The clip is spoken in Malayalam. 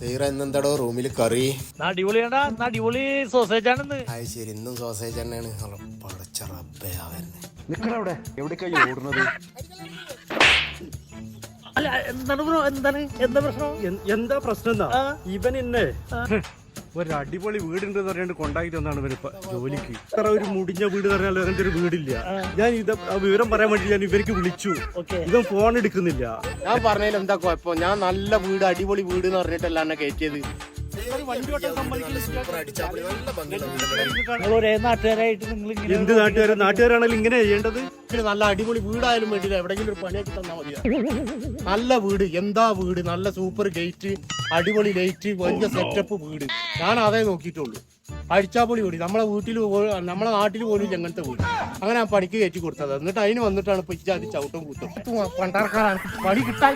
ഇന്നെന്താടോ റൂമില് കറി? അടിപൊളി സോസേജ് ആണെന്ന്. അത് ശരി, ഇന്നും സോസേജ് തന്നെയാണ്. നിക്കണവിടെ എവിടേക്കായി ഓടുന്നത്? അല്ല എന്താണ് ബ്രോ, എന്താ പ്രശ്നം? എന്താ പ്രശ്നം എന്നാ ഇവൻ എന്നെ ഒരു അടിപൊളി വീടുണ്ടെന്ന് പറഞ്ഞാണ്ട് കൊണ്ടാക്കി തന്നാണ് ഇവനിപ്പ ജോലിക്ക്. ഇത്ര ഒരു മുടിഞ്ഞ വീട് പറഞ്ഞാൽ അങ്ങനത്തെ ഒരു വീടില്ല. ഞാൻ ഇത് വിവരം പറയാൻ വേണ്ടി ഞാൻ ഇവർക്ക് വിളിച്ചു. ഇവൻ ഫോൺ എടുക്കുന്നില്ല. ഞാൻ പറഞ്ഞതിൽ എന്താ കുഴപ്പം? ഞാൻ നല്ല വീട്, അടിപൊളി വീട് എന്ന് പറഞ്ഞിട്ടല്ല എന്നെ കയറ്റിയത്. ഒരേ നാട്ടുകാരായിട്ട് നിങ്ങൾ എന്ത് നാട്ടുകാരാണെങ്കിലും ഇങ്ങനെ ചെയ്യേണ്ടത്? നല്ല അടിപൊളി വീടായാലും വേണ്ടില്ല, എവിടെയെങ്കിലും ഒരു പണിയാക്കി തന്നാൽ മതി. നല്ല വീട്, എന്താ വീട്, നല്ല സൂപ്പർ ഗേറ്റ്, അടിപൊളി ലൈറ്റ്, വലിയ സെറ്റപ്പ് വീട്. ഞാൻ അതേ നോക്കിയിട്ടുള്ളൂ. അടിച്ചാപ്പൊളി വീട്. നമ്മളെ നാട്ടിൽ പോലും അങ്ങനത്തെ വീട്. അങ്ങനെ ഞാൻ പണിക്ക് കയറ്റി കൊടുത്തത്. എന്നിട്ട് അതിന് വന്നിട്ടാണ് ഇപ്പൊ ഇജ്ജാതി ചവിട്ടം കൂട്ടും. പണ്ടാർക്കാരാണ് പണി കിട്ടാൻ